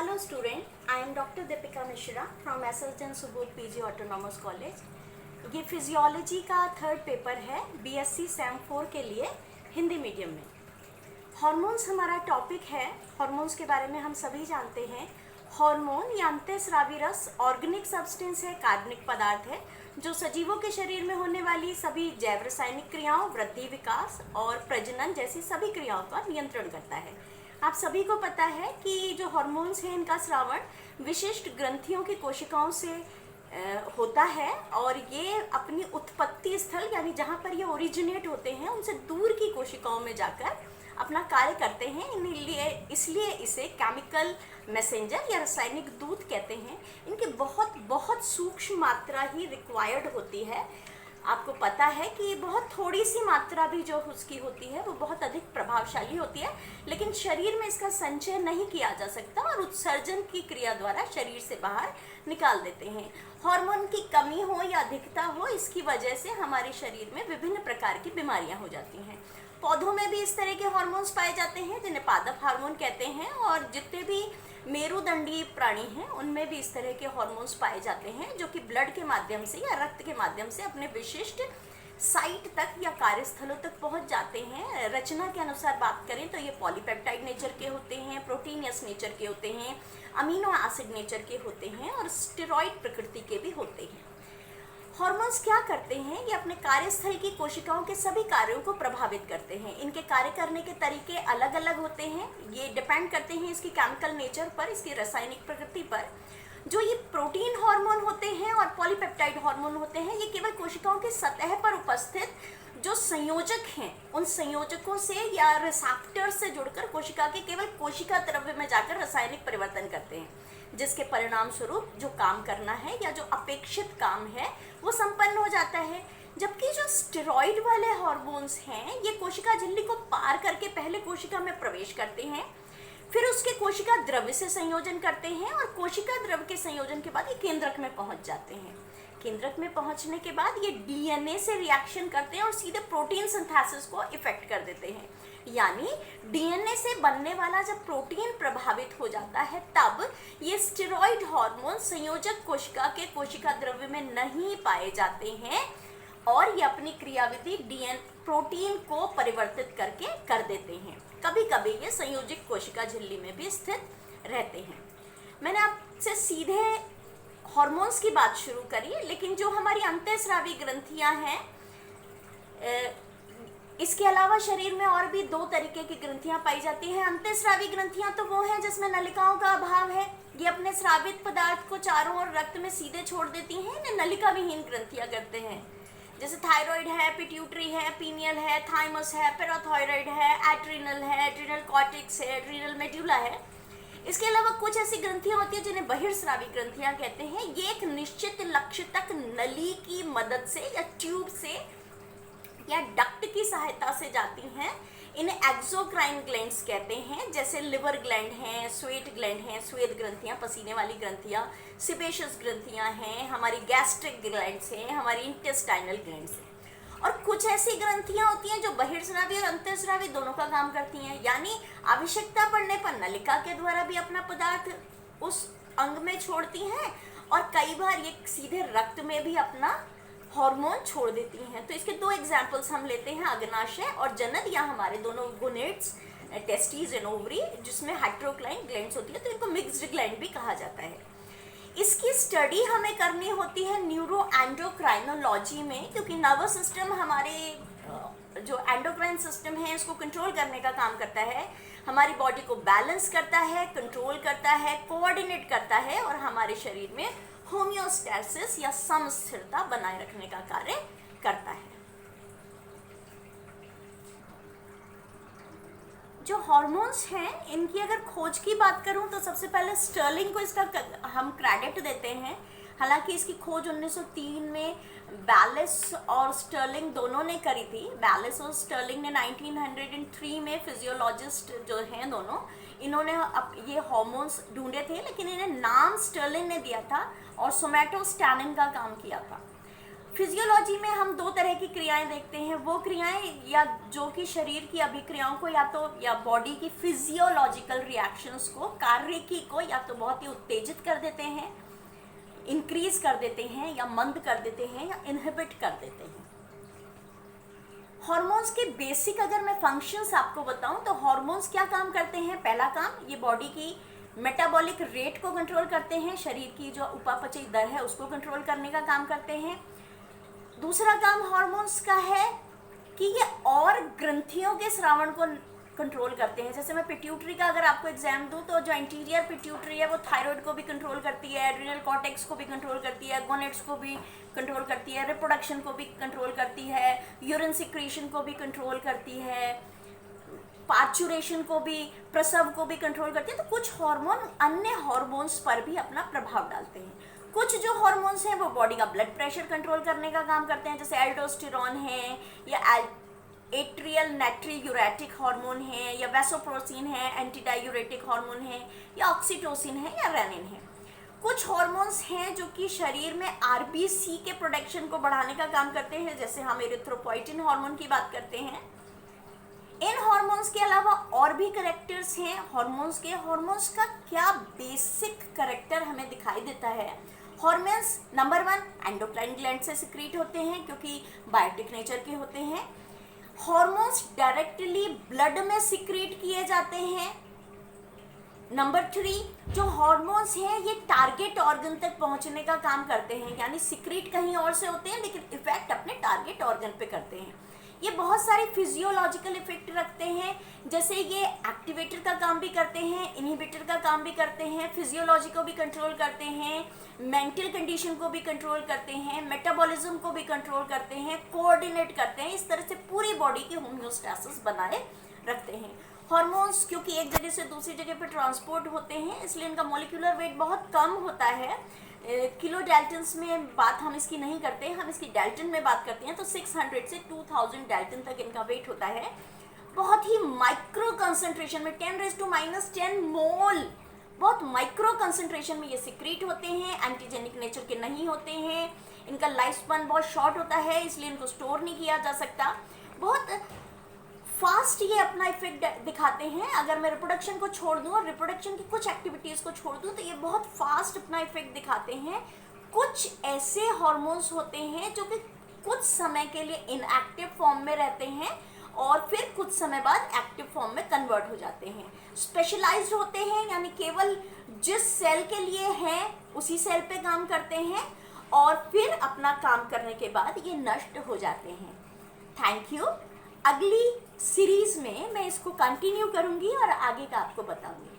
Hello student, I am Dr. Deepika Mishra from SSN Subodh PG Autonomous College। ये physiology का third paper है BSc Sam 4 के लिए Hindi medium में। Hormones हमारा टॉपिक है। हार्मोन्स के बारे में हम सभी जानते हैं। हार्मोन या अंतःस्रावी रस ऑर्गेनिक सब्सटेंस है, कार्बनिक पदार्थ है जो सजीवों के शरीर में होने वाली सभी जैव रासायनिक क्रियाओं, वृद्धि, विकास और प्रजनन जैसी सभी क्रियाओं का नियंत्रण करता है। आप सभी को पता है कि जो हार्मोन्स हैं इनका स्रावण विशिष्ट ग्रंथियों की कोशिकाओं से होता है और ये अपनी उत्पत्ति स्थल यानी जहाँ पर ये ओरिजिनेट होते हैं उनसे दूर की कोशिकाओं में जाकर अपना कार्य करते हैं। इसलिए इसे केमिकल मैसेंजर या रासायनिक दूत कहते हैं। इनकी बहुत बहुत सूक्ष्म मात्रा ही रिक्वायर्ड होती है। आपको पता है कि बहुत थोड़ी सी मात्रा भी जो उसकी होती है वो बहुत अधिक प्रभावशाली होती है, लेकिन शरीर में इसका संचय नहीं किया जा सकता और उत्सर्जन की क्रिया द्वारा शरीर से बाहर निकाल देते हैं। हार्मोन की कमी हो या अधिकता हो, इसकी वजह से हमारे शरीर में विभिन्न प्रकार की बीमारियां हो जाती हैं। पौधों में भी इस तरह के हार्मोन्स पाए जाते हैं जिन्हें पादप हार्मोन कहते हैं, और जितने भी मेरुदंडी प्राणी हैं उनमें भी इस तरह के हार्मोन्स पाए जाते हैं जो कि ब्लड के माध्यम से या रक्त के माध्यम से अपने विशिष्ट साइट तक या कार्यस्थलों तक पहुंच जाते हैं। रचना के अनुसार बात करें तो ये पॉलीपेप्टाइड नेचर के होते हैं, प्रोटीनियस नेचर के होते हैं, अमीनो एसिड नेचर के होते हैं और स्टेरॉइड प्रकृति के भी होते हैं। हार्मोन्स क्या करते हैं? ये अपने कार्यस्थल की कोशिकाओं के सभी कार्यों को प्रभावित करते हैं। इनके कार्य करने के तरीके अलग अलग होते हैं। ये डिपेंड करते हैं इसकी केमिकल नेचर पर, इसकी रासायनिक प्रकृति पर। जो ये प्रोटीन हार्मोन होते हैं और पॉलीपेप्टाइड हार्मोन होते हैं, ये केवल कोशिकाओं की सतह पर उपस्थित जो संयोजक हैं उन संयोजकों से या रिसेप्टर से जुड़कर कोशिका के केवल कोशिका द्रव्य में जाकर रासायनिक परिवर्तन करते हैं, जिसके परिणाम स्वरूप जो काम करना है या जो अपेक्षित काम है वो संपन्न हो जाता है। जबकि जो स्टेरॉइड वाले हार्मोन्स हैं ये कोशिका झिल्ली को पार करके पहले कोशिका में प्रवेश करते हैं, फिर उसके कोशिका द्रव्य से संयोजन करते हैं और कोशिका द्रव्य के संयोजन के बाद ये केंद्रक में पहुंच जाते हैं। केंद्रक में पहुंचने के बाद ये डीएनए से रिएक्शन करते हैं और सीधे प्रोटीन सिंथेसिस को इफेक्ट कर देते हैं। यानी डीएनए से बनने वाला जब प्रोटीन प्रभावित हो जाता है तब ये स्टेरॉइड हार्मोन संयोजक कोशिका के कोशिका द्रव्य में नहीं पाए जाते हैं और ये अपनी क्रियाविधि प्रोटीन को परिवर्तित करके कर देते हैं। कभी कभी ये संयोजक कोशिका झिल्ली में भी स्थित रहते हैं। मैंने आपसे सीधे हार्मोन्स की बात शुरू करी, लेकिन जो हमारी अंतःस्रावी ग्रंथियां हैं, इसके अलावा शरीर में और भी दो तरीके की ग्रंथियां पाई जाती हैं। अंतःस्रावी ग्रंथियां तो वो हैं जिसमें नलिकाओं का अभाव है। ये अपने स्रावित पदार्थ को चारों ओर रक्त में सीधे छोड़ देती हैं। इन्हें नलिका विहीन ग्रंथियां करते हैं, जैसे थायराइड है, पिट्यूटरी है, पीनियल है, थाइमस है, पैराथायराइड है, एड्रिनल है, एड्रिनल कॉर्टेक्स है, एड्रिनल मेड्यूला है। इसके अलावा कुछ ऐसी ग्रंथियां होती हैं जिन्हें बहिर्स्रावी ग्रंथियां कहते हैं। ये एक निश्चित लक्ष्य तक नली की मदद से या ट्यूब से या डक्ट की सहायता से जाती हैं। इन्हें एक्सोक्राइन ग्लैंड्स कहते हैं, जैसे लिवर ग्लैंड हैं, स्वेट ग्लैंड हैं, स्वेद ग्रंथियां, पसीने वाली ग्रंथियां, सिबेशियस ग्रंथियां हैं, हमारी गैस्ट्रिक ग्लैंड्स हैं, हमारी इंटेस्टाइनल ग्लैंड्स हैं। और कुछ ऐसी ग्रंथियां होती हैं जो बहिर्स्रावी और अंतःस्रावी दोनों का काम करती हैं, यानी आवश्यकता पड़ने पर नलिका के द्वारा भी अपना पदार्थ उस अंग में छोड़ती हैं और कई बार ये सीधे रक्त में भी अपना हार्मोन छोड़ देती हैं। तो इसके दो एग्जाम्पल्स हम लेते हैं, अग्नाशय और जनन, या हमारे दोनों गोनेड्स, टेस्टिस एंड ओवरी, जिसमें हेटेरोक्लाइन ग्लैंड्स होती है, तो इनको मिक्स्ड ग्लैंड भी कहा जाता है। इसकी स्टडी हमें करनी होती है न्यूरो एंडोक्राइनोलॉजी में, क्योंकि नर्वस सिस्टम हमारे जो एंडोक्राइन सिस्टम है इसको कंट्रोल करने का काम करता है, हमारी बॉडी को बैलेंस करता है, कंट्रोल करता है, कोऑर्डिनेट करता है और हमारे शरीर में होम्योस्टैसिस या समस्थिरता बनाए रखने का कार्य करता है। जो हार्मोन्स हैं इनकी अगर खोज की बात करूं तो सबसे पहले स्टर्लिंग को इसका हम क्रेडिट देते हैं। हालांकि इसकी खोज 1903 में बैलेस और स्टर्लिंग दोनों ने करी थी। बैलेस और स्टर्लिंग ने 1903 में फिजियोलॉजिस्ट जो हैं दोनों, इन्होंने ये हार्मोन्स ढूंढे थे, लेकिन इन्हें नाम स्टर्लिंग ने दिया था और सोमैटोस्टैनिन का काम किया था। फिजियोलॉजी में हम दो तरह की क्रियाएं देखते हैं, वो क्रियाएं या जो कि शरीर की अभिक्रियाओं को या बॉडी की फिजियोलॉजिकल रिएक्शंस को, कार्यकी को या तो बहुत ही उत्तेजित कर देते हैं, इंक्रीज कर देते हैं, या मंद कर देते हैं, या इनहिबिट कर देते हैं। हार्मोन्स के बेसिक अगर मैं फंक्शंस आपको बताऊं तो हार्मोन्स क्या काम करते हैं। पहला काम, ये बॉडी की मेटाबॉलिक रेट को कंट्रोल करते हैं, शरीर की जो उपापचय दर है उसको कंट्रोल करने का काम करते हैं। दूसरा काम हार्मोन्स का है कि ये और ग्रंथियों के स्रावण को कंट्रोल करते हैं। जैसे मैं पिट्यूटरी का अगर आपको एग्जाम दूं तो जो इंटीरियर पिट्यूटरी है वो थायराइड को भी कंट्रोल करती है, एड्रिनल कॉर्टेक्स को भी कंट्रोल करती है, गोनेट्स को भी कंट्रोल करती है, रिप्रोडक्शन को भी कंट्रोल करती है, यूरिन सिक्रीशन को भी कंट्रोल करती है, पार्चुरेशन को भी, प्रसव को भी कंट्रोल करती है। तो कुछ हार्मोन अन्य हार्मोन्स पर भी अपना प्रभाव डालते हैं। कुछ जो हार्मोन्स हैं वो बॉडी का ब्लड प्रेशर कंट्रोल करने का काम करते हैं, जैसे एल्डोस्टेरोन है, या एट्रियल नाइट्रियूरेटिक हार्मोन है, या वैसोप्रोसिन है, एंटी डायूरेटिक हार्मोन है, या ऑक्सीटोसिन है, या रेनिन है। कुछ हार्मोन्स हैं जो कि शरीर में आरबीसी के प्रोडक्शन को बढ़ाने का काम करते हैं, जैसे हम एरिथ्रोपोइटिन हार्मोन की बात करते हैं। इन हार्मोन्स के अलावा और भी करेक्टर्स हैं हार्मोन्स के। हार्मोन्स का क्या बेसिक करेक्टर हमें दिखाई देता है। हार्मोन्स नंबर 1 एंडोक्राइन ग्लैंड से सिक्रीट होते हैं क्योंकि बायोटिक नेचर के होते हैं। हार्मोन्स डायरेक्टली ब्लड में सिक्रीट किए जाते हैं। नंबर 3, जो हार्मोन्स हैं ये टारगेट ऑर्गन तक पहुंचने का काम करते हैं, यानी सिक्रीट कहीं और से होते हैं लेकिन इफेक्ट अपने टारगेट ऑर्गन पे करते हैं। ये बहुत सारे फिजियोलॉजिकल इफेक्ट रखते हैं, जैसे ये एक्टिवेटर का काम भी करते हैं, इनहिबिटर का काम भी करते हैं, फिजियोलॉजी को भी कंट्रोल करते हैं, मेंटल कंडीशन को भी कंट्रोल करते हैं, मेटाबॉलिज्म को भी कंट्रोल करते हैं, कोऑर्डिनेट करते हैं। इस तरह से पूरी बॉडी की होम्योस्टैसिस बनाए रखते हैं। हार्मोन्स क्योंकि एक जगह से दूसरी जगह पर ट्रांसपोर्ट होते हैं इसलिए इनका मॉलिक्यूलर वेट बहुत कम होता है। किलो डाल्टन्स में बात हम इसकी नहीं करते, हम इसकी डाल्टन में बात करते हैं, तो 600 से 2000 डाल्टन तक इनका वेट होता है। बहुत ही माइक्रो कंसंट्रेशन में 10⁻⁻10 मोल, बहुत माइक्रो कंसंट्रेशन में ये सिक्रीट होते हैं, एंटीजेनिक नेचर के नहीं होते हैं। इनका लाइफ स्पैन बहुत शॉर्ट होता है इसलिए इनको स्टोर नहीं किया जा सकता। बहुत फास्ट ये अपना इफेक्ट दिखाते हैं। अगर मैं रिप्रोडक्शन को छोड़ दूं और रिप्रोडक्शन की कुछ एक्टिविटीज़ को छोड़ दूं तो ये बहुत फास्ट अपना इफेक्ट दिखाते हैं। कुछ ऐसे हार्मोन्स होते हैं जो कि कुछ समय के लिए इनएक्टिव फॉर्म में रहते हैं और फिर कुछ समय बाद एक्टिव फॉर्म में कन्वर्ट हो जाते हैं। स्पेशलाइज्ड होते हैं, यानी केवल जिस सेल के लिए हैं उसी सेल पे काम करते हैं और फिर अपना काम करने के बाद ये नष्ट हो जाते हैं। Thank you. अगली सीरीज में मैं इसको कंटिन्यू करूंगी और आगे का आपको बताऊंगी।